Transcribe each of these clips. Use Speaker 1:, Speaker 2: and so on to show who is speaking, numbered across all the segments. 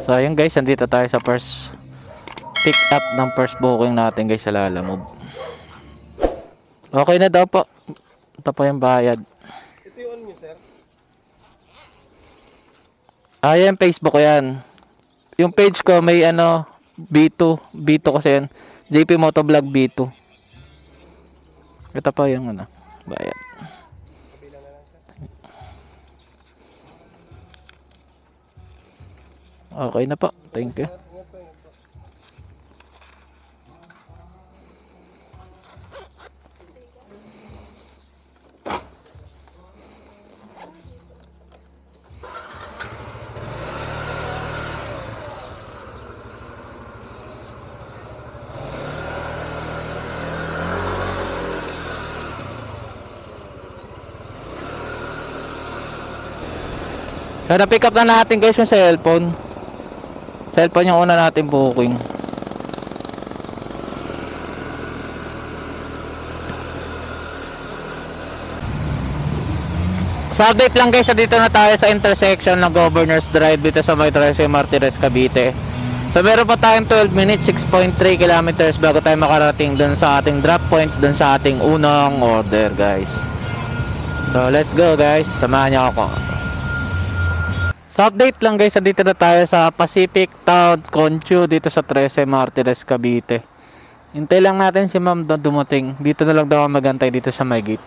Speaker 1: So ayun guys, nandito tayo sa first pick up ng first booking natin guys sa Lalamove. Okay na daw po. Ito po yung bayad.
Speaker 2: Ito yung ano niyo, sir?
Speaker 1: Yan, Facebook ko yan. Yung page ko may ano, B2 kasi yan. JP Motovlog B2. Ito po yung ano, bayad.
Speaker 2: Kabilang na lang, sir.
Speaker 1: Okay na po. Thank you.
Speaker 2: Ingat po, ingat po.
Speaker 1: So na-pick up na natin guys yung cellphone. Cellphone yung una natin booking. So update lang guys, dito na tayo sa intersection ng Governor's Drive dito sa may Trece Martires, Cavite. So meron pa tayong 12 minutes, 6.3 kilometers bago tayo makarating dun sa ating drop point, dun sa ating unang order guys. So let's go guys, samahan niyo ako. So update lang guys, dito na tayo sa Pacific Town Conchu dito sa Trece Martires, Cavite. Hintay lang natin si ma'am doon dumating. Dito na lang daw magantay dito sa may gate.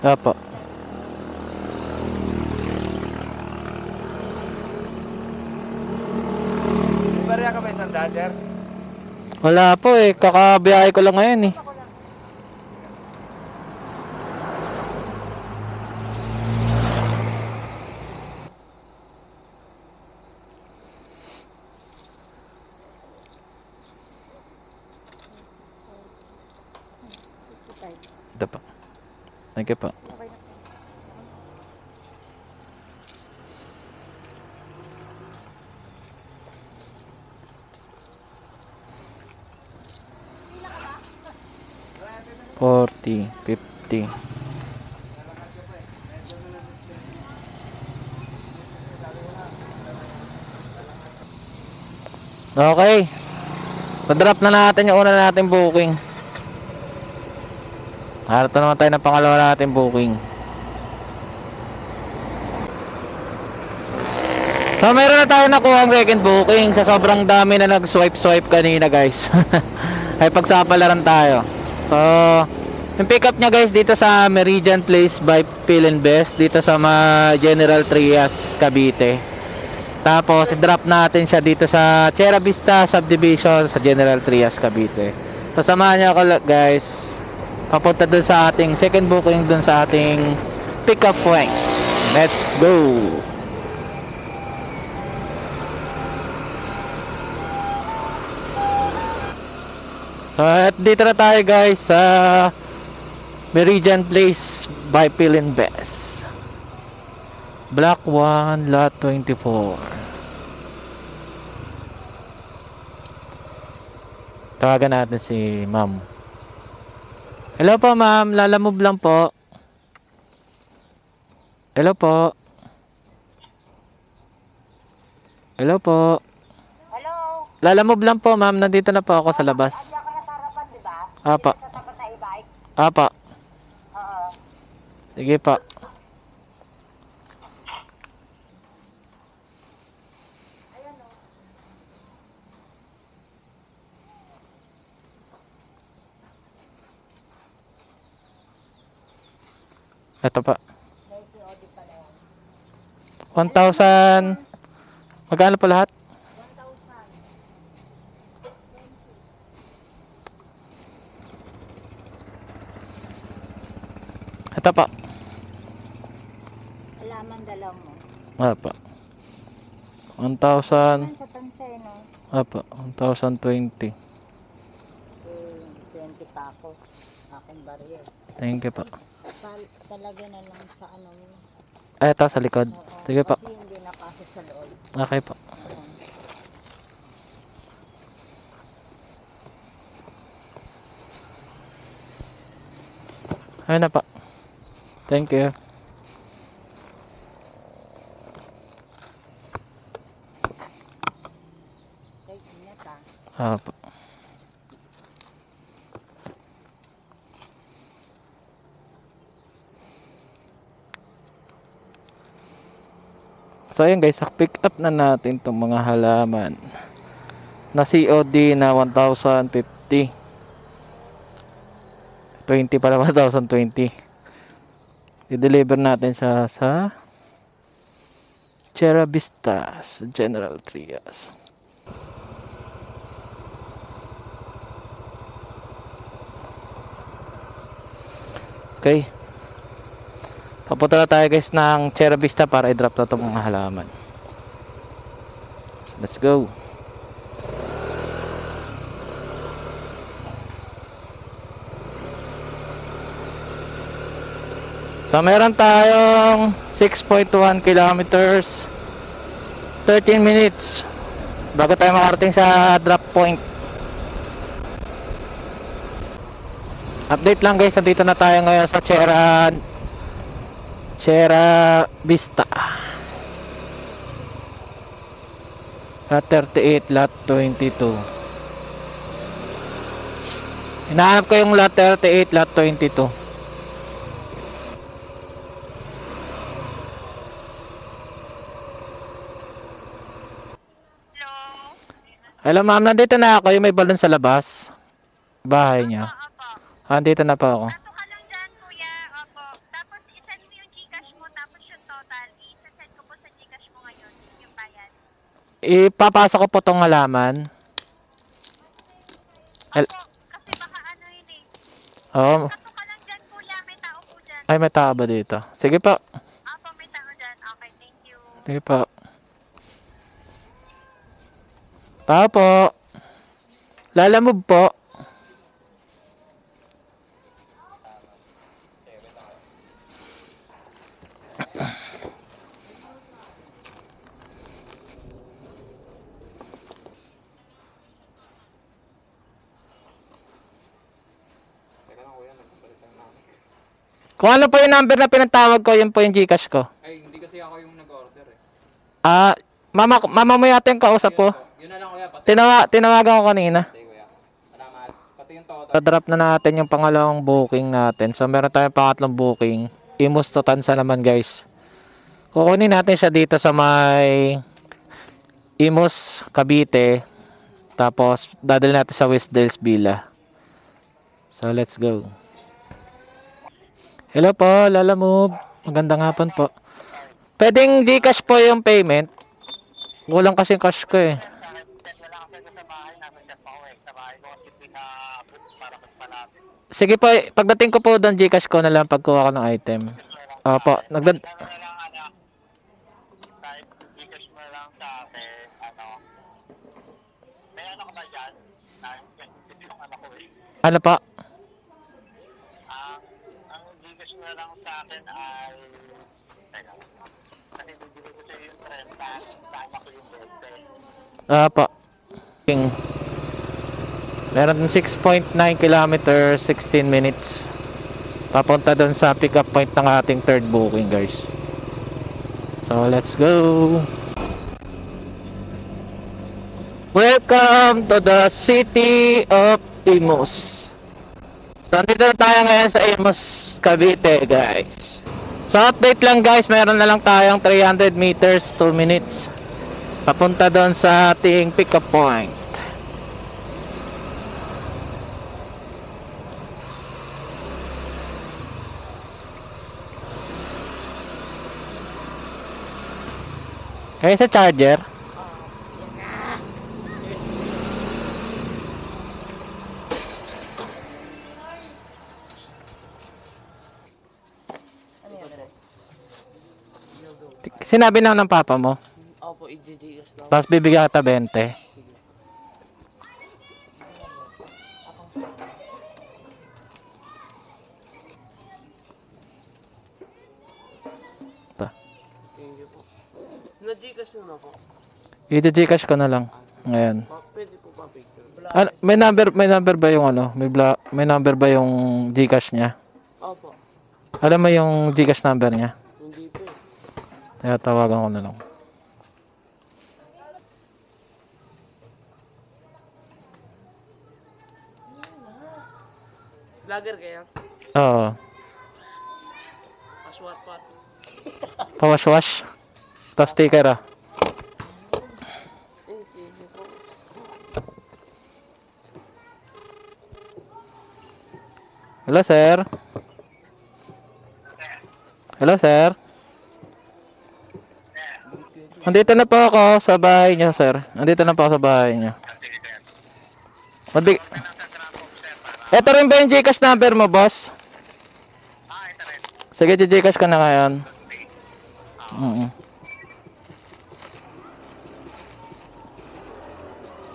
Speaker 1: Apo.
Speaker 2: Bariya ka ba isang daan, sir?
Speaker 1: Wala po eh, kakabiyahe ko lang ngayon eh. Ito po. Thank you po. $40, $50. Okay. Pa-drop na natin yung una natin booking. Harap na naman tayo ng pangalawa natin booking. So meron na tayo nakuha ang second booking sa sobrang dami na nag-swipe kanina guys. Ay pagsapalaran tayo. So yung pick up nya guys dito sa Meridian Place by Phil and Best dito sa General Trias, Cavite. Tapos i-drop natin siya dito sa Chera Vista Subdivision sa General Trias, Cavite. So samahan niyo ako guys. Papunta dun sa ating second booking dun sa ating pick up point. Let's go. At dito na tayo guys sa Meridian Place by Phil and Best. Block 1, lot 24. Tawagan natin si ma'am. Hello po ma'am, Lalamove lang po. Hello po. Hello po.
Speaker 3: Hello.
Speaker 1: Lalamove lang po ma'am, nandito na po ako sa labas.
Speaker 3: Andiyan ka na sa harapan, di ba?
Speaker 1: Apa.
Speaker 3: Sa tapat na e-bike.
Speaker 1: Apa.
Speaker 3: Oo.
Speaker 1: Sige pa. Ito pa.
Speaker 3: May COD pa na yan.
Speaker 1: 1,000. Magkano po lahat?
Speaker 3: 1,000.
Speaker 1: Ito pa.
Speaker 3: Alaman dalaw mo.
Speaker 1: Apa. 1,000.
Speaker 3: Yan sa Tansay, no?
Speaker 1: Apa. 1,020.
Speaker 3: 20 pa ako. Akong baril.
Speaker 1: Thank you pa.
Speaker 3: Talaga na lang sa ano mo.
Speaker 1: Ito sa likod.
Speaker 3: Oo,
Speaker 1: Sige pa.
Speaker 3: kasi hindi nakasa sa loob.
Speaker 1: Okay pa. Ayun na pa. Thank you.
Speaker 3: Kaya ingat
Speaker 1: Apo. So ayun guys, pick up na natin itong mga halaman na COD na 1,050. 20 para 1,020. I-deliver natin siya sa Sierra Vista sa General Trias. Okay. Papunta na tayo guys ng Sierra Vista para i-drop na itong mga halaman. Let's go. So meron tayong 6.1 kilometers, 13 minutes bago tayo makarating sa drop point. Update lang guys, dito na tayo ngayon sa Sierra Vista. Lot 38, lot 22. Hinahanap ko yung lot 38, lot 22. Hello ma'am, nandito na ako. Yung may balon sa labas. Bahay niya. Andito na po ako.
Speaker 4: Ato ka lang dyan, kuya. Opo. Tapos, isend mo yung Gcash mo, tapos yung total. I-send ko po sa Gcash mo ngayon, yung bayad.
Speaker 1: Ipapasok ko po tong halaman.
Speaker 4: Opo, kasi baka ano yun eh.
Speaker 1: Oo.
Speaker 4: Ato ka lang dyan, kuya. May tao po dyan.
Speaker 1: Ay, may tao ba dito? Sige po.
Speaker 4: Opo, may tao dyan. Okay, thank you.
Speaker 1: Sige po. Tao po. Lalamove po. Kung ano po yung number na pinatawag ko, yun po yung Gcash ko.
Speaker 2: Ay, hindi kasi ako yung nag-order eh.
Speaker 1: Mama mo yata yung kausap ko.
Speaker 2: Yun na lang kuya, pati
Speaker 1: Tinawagan ko kanina.
Speaker 2: kuya. Salamat. Pati yung total.
Speaker 1: Drop na natin yung pangalawang booking natin. So meron tayong pangatlong booking. Imus to Tansa naman guys. Kukunin natin siya dito sa may Imus, Cavite. Tapos dadalhin natin sa Westdales Villa. So let's go. Hello po, Lalamove. Magandang hapon po. Pwedeng Gcash po yung payment. Kulang kasi cash ko eh. Sige po, pagdating ko po doon, Gcash ko na lang pagkuha ko ng item. Opo, ano pa?
Speaker 5: Ang Gcash mo lang sa akin ay kasi bibigay ko sa yung 30, tama ko yung 20.
Speaker 1: Opo. Meron 6.9 kilometers, 16 minutes. Papunta doon sa pick up point ng ating third booking guys. So let's go. Welcome to the city of Imus. So nandito na tayo ngayon sa Imus, Cavite guys. So update lang guys, meron na lang tayong 300 meters, 2 minutes. Papunta doon sa ating pick up point. Kaya sa charger. Sinabi na ng papa mo.
Speaker 5: Opo, i-DDS lang.
Speaker 1: Tapos bibigyan kita 20.
Speaker 5: Thank you po. Na-Gcash na po.
Speaker 1: I-Gcash ko na lang. Ngayon.
Speaker 5: Pwede po pa picture.
Speaker 1: May number ba yung ano? May number ba yung Gcash niya?
Speaker 5: Opo.
Speaker 1: Alam mo yung Gcash number niya?
Speaker 5: Hindi po.
Speaker 1: Kaya tawagan ko na lang.
Speaker 5: Vlogger kaya?
Speaker 1: Oo.
Speaker 5: Paswat-wat.
Speaker 1: Pawash-wash. Tapos sticker ah. Hello sir. Hello sir. Andito na po ako sa bahay niyo sir. Andito na po ako sa bahay niyo. Ito rin ba yung Gcash number mo boss? Sige, Gcash ka na ngayon.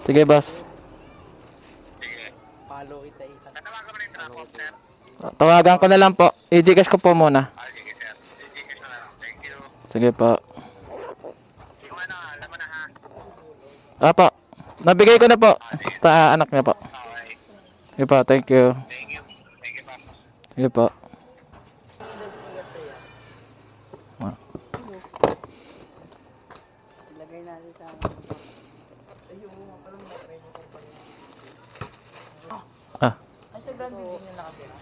Speaker 1: Sige boss.
Speaker 5: Follow kita isa. Tatawagan mo na yung drop off, sir.
Speaker 1: Tawagan ko na lang po. I-Gcash ko po muna.
Speaker 5: Sige, sir. Gcash na lang. Thank you.
Speaker 1: Sige po.
Speaker 5: Yung ano, alam mo na ha.
Speaker 1: Apo. Nabigay ko na po sa anak niya po.
Speaker 5: Okay.
Speaker 1: Sige po, thank you.
Speaker 5: Thank you. Thank you, Papa.
Speaker 1: Sige po.
Speaker 3: Ilagay natin sa
Speaker 1: Ah,
Speaker 3: Ay, sa ganun din yung nakatira.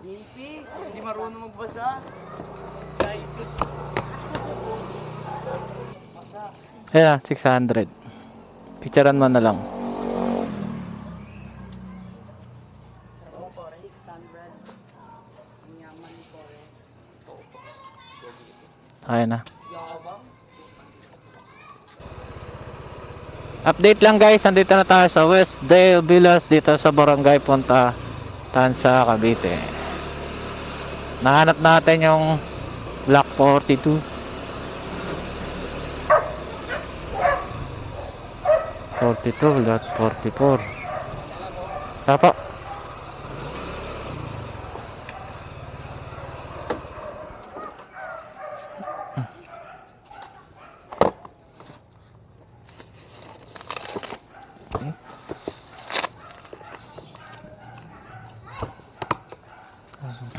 Speaker 5: JP, hindi marunong magbasa.
Speaker 1: ayan na, 600. Picturean mo na lang.
Speaker 3: 600. Ang yaman ko eh.
Speaker 1: Ayan na. Update lang guys, andito na tayo sa Westdale Villas dito sa Barangay Punta Tansa, Cavite. Nahanap natin yung Block 42. 42, lot 44. Apo.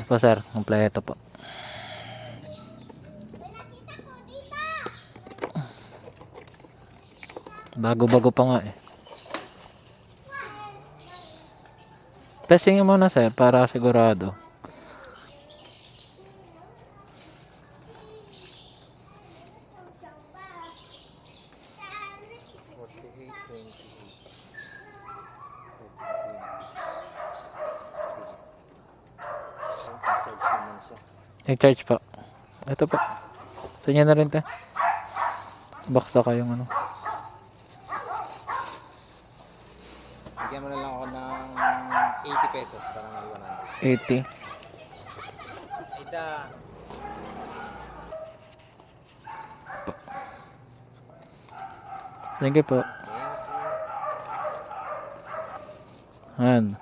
Speaker 1: Po sir, kompleto po. Bago-bago pa nga eh. Testing muna sir para sigurado. I-charge po. Ito po. Sa inyo na rin te. Baksa kayong ano.
Speaker 2: Bigyan mo na lang ako ng 80 pesos para maiwan na.
Speaker 1: 80.
Speaker 2: Ida.
Speaker 1: Thank you po. Ayan.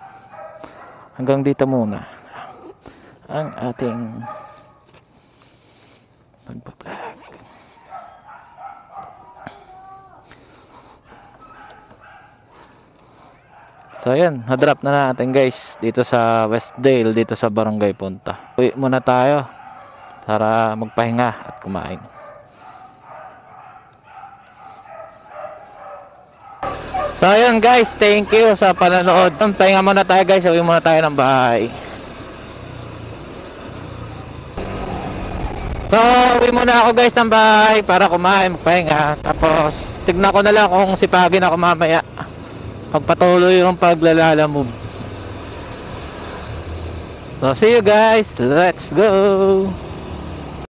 Speaker 1: Hanggang dito muna ang ating pagpa-vlog. So ayan, na-drop na natin guys dito sa Westdale, dito sa Barangay Punta. Uwi muna tayo para magpahinga at kumain. So ayan guys, thank you sa panonood. Pahinga muna tayo guys, uwi muna tayo ng bahay. So uwi muna ako guys ng bahay para kumain, magpahinga. Tapos tignan ko na lang kung sipagin ako mamaya pagpatuloy yung paglalalamove. So see you guys, let's go.